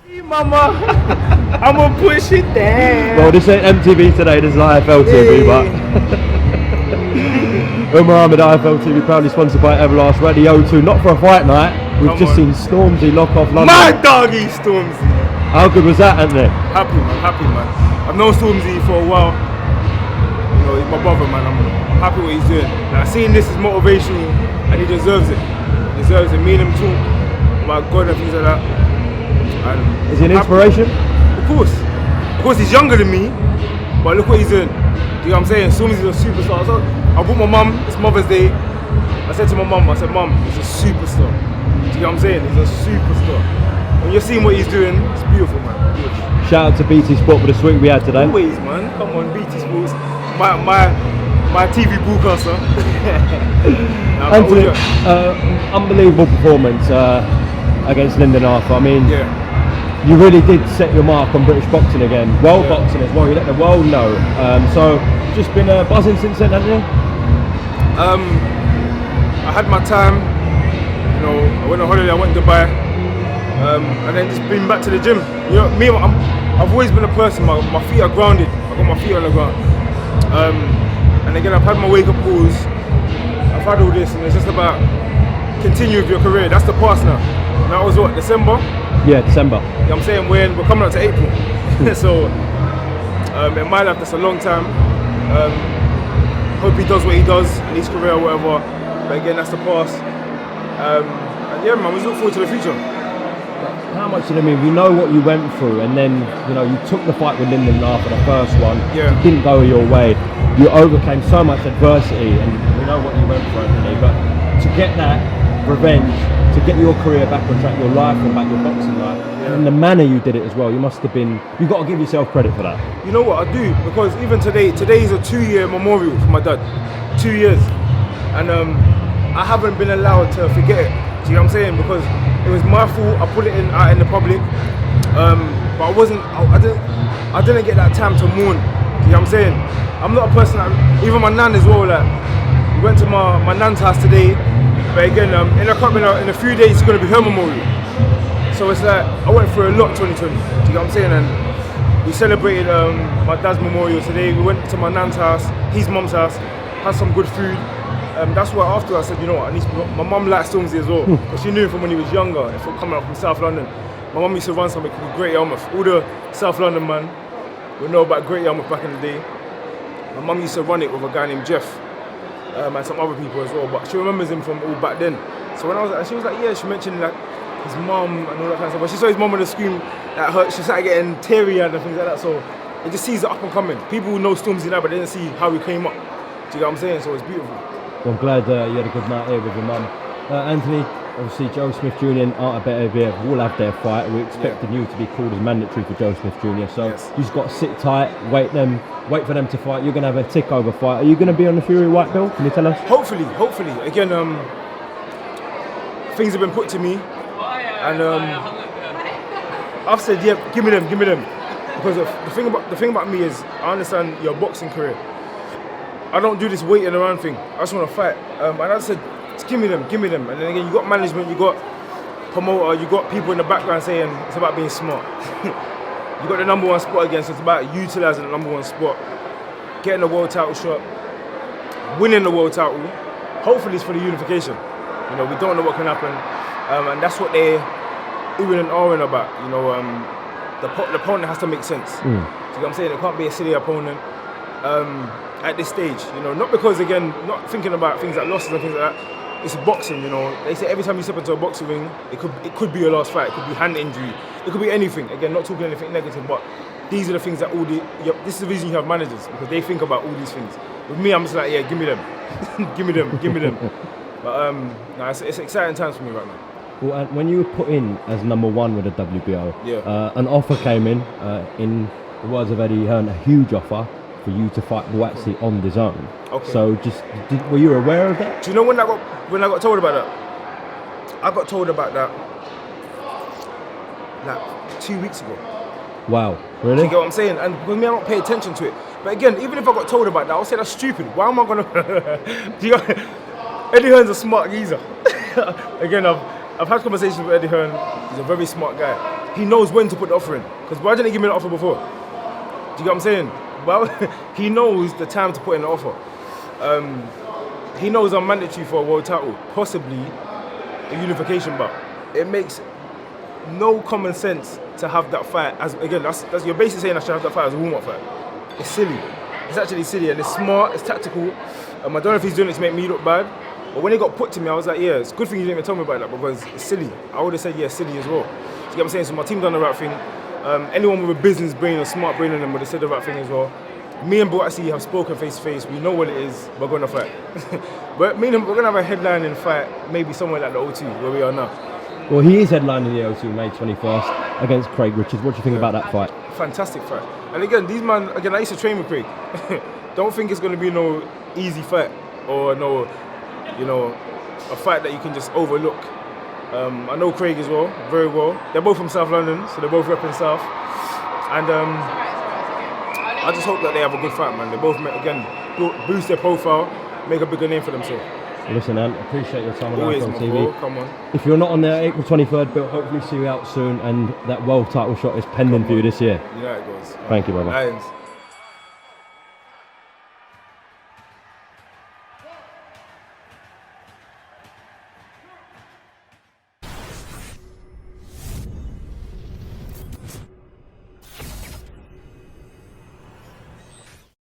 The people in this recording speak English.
Hey, mama, I'ma push it down. Well, this ain't MTV today, this is IFL TV, but Umar Ahmed, IFL TV, proudly sponsored by Everlast. We're at the O2, not for a fight night. We've just seen Stormzy lock off London. My doggy Stormzy. How good was that, Anthony? Happy man. I've known Stormzy for a while. You know, he's my brother, man. I'm happy what he's doing. Like, seeing this is motivational, and he deserves it. He deserves it. Me and him talk about God and things like that. And is he an inspiration? Of course, he's younger than me, but look what he's doing. Do you know what I'm saying? Stormzy's a superstar. So I brought my mum, it's Mother's Day. I said to my mum, Mum, he's a superstar. Do you know what I'm saying? He's a superstar. When you're seeing what he's doing, it's beautiful, man. Beautiful. Shout out to BT Sport for the sweep we had today. Always, man. Come on, BT Sports. My TV broadcaster. Anthony, unbelievable performance against Lyndon Arthur. I mean, you really did set your mark on British boxing again. World boxing as well. You let the world know. So, just been buzzing since then, haven't you? I had my time. You know, I went on holiday. I went to Dubai, and then just been back to the gym. You know, me, I've always been a person. My feet are grounded. I got my feet on the ground. And again, I've had my wake-up calls. I've had all this, and it's just about continue with your career. That's the past now. And that was what, December? Yeah, December. You know what I'm saying? We're coming up to April. So, in my life, that's a long time. Hope he does what he does in his career or whatever. But again, that's the past. And yeah, man, we look forward to the future. How much did I mean? We know what you went through, and then you took the fight with Lyndon after the first one. Yeah. It didn't go your way. You overcame so much adversity, and we know what you went through, Anthony. But to get that revenge, to get your career back on track, your life on back, your boxing life, and the manner you did it as well, you must have been. You've got to give yourself credit for that. You know what I do, because even today is a 2-year memorial for my dad. 2 years, and I haven't been allowed to forget it. Do you know what I'm saying? Because it was my fault. I put it out in the public, but I didn't get that time to mourn. Do you know what I'm saying? I'm not a person that, even my nan as well. Like, we went to my nan's house today, but again, in a few days it's going to be her memorial. So it's like I went through a lot 2020. Do you know what I'm saying? And we celebrated my dad's memorial today. We went to my nan's house, his mum's house, had some good food. That's why after I said, you know what, my mum likes Stormzy as well, because she knew him from when he was younger, coming up from South London. My mum used to run something called Great Yarmouth. All the South London man will know about Great Yarmouth back in the day. My mum used to run it with a guy named Jeff, and some other people as well, but she remembers him from all back then. So when I was like, she was like, yeah, she mentioned like his mum and all that kind of stuff, but she saw his mum on the screen at her, she started getting teary-eyed and things like that, so it just sees it up and coming. People know Stormzy now, but they didn't see how he came up. Do you know what I'm saying? So it's beautiful. Well, I'm glad you had a good night here with your mum. Anthony, obviously Joe Smith Jr. and Art Better will have their fight. We're expecting you to be called as mandatory for Joe Smith Jr. So you just got to sit tight, wait for them to fight. You're going to have a tick-over fight. Are you going to be on the Fury White Belt? Can you tell us? Hopefully. Again, things have been put to me, and I've said, yeah, give me them. Because the thing about me is, I understand your boxing career. I don't do this waiting around thing. I just want to fight. And I said, just give me them. And then again, you got management, you got promoter, you got people in the background saying it's about being smart. You got the number one spot again, so it's about utilising the number one spot, getting the world title shot, winning the world title. Hopefully it's for the unification. We don't know what can happen. And that's what they're oohing and ahhing about. The opponent has to make sense. See what I'm saying? It can't be a silly opponent. At this stage, not because, again, not thinking about things like losses and things like that. It's boxing, They say every time you step into a boxing ring, it could be your last fight. It could be hand injury. It could be anything. Again, not talking anything negative, but these are the things that this is the reason you have managers, because they think about all these things. With me, I'm just like, yeah, give me them, give me them. But it's exciting times for me right now. Well, and when you were put in as number one with the WBO, an offer came in the words of Eddie Hearn, a huge offer for you to fight Buatsi on the zone. Okay. So were you aware of that? Do you know when I got told about that? I got told about that like 2 weeks ago. Wow, really? Do you get what I'm saying? And with me, I don't pay attention to it. But again, even if I got told about that, I'll say that's stupid. Why am I gonna? Eddie Hearn's a smart geezer. Again, I've had conversations with Eddie Hearn. He's a very smart guy. he knows when to put the offer in. Because why didn't he give me the offer before? Do you get what I'm saying? Well, he knows the time to put in the offer. He knows I'm mandatory for a world title, possibly a unification bout. It makes no common sense to have that fight as, again, that's you're basically saying I should have that fight as a warm-up fight. It's silly. It's actually silly, and it's smart, it's tactical. I don't know if he's doing it to make me look bad, but when it got put to me, I was like, yeah, it's a good thing you didn't even tell me about that, because it's silly. I would have said, yeah, silly as well. Do you get what I'm saying? So my team done the right thing. Anyone with a business brain or smart brain in them would have said the right thing as well. Me and Buatsi have spoken face to face. We know what it is. We're going to fight. But me and him, we're going to have a headlining fight, maybe somewhere like the O2, where we are now. Well, he is headlining the O2 May 21st against Craig Richards. What do you think about that fight? Fantastic fight. And again, these man, again, I used to train with Craig. Don't think it's going to be no easy fight or no, you know, a fight that you can just overlook. I know Craig as well, very well. They're both from South London, so they're both repping South. And I just hope that they have a good fight, man. They both, again, boost their profile, make a bigger name for themselves. Well, listen, Ant, appreciate your time on Always, Icon TV. bro. Come on. If you're not on there April 23rd, we'll hopefully see you out soon, and that world title shot is pending for you this year. You know how it goes. Thank you, brother. Lions.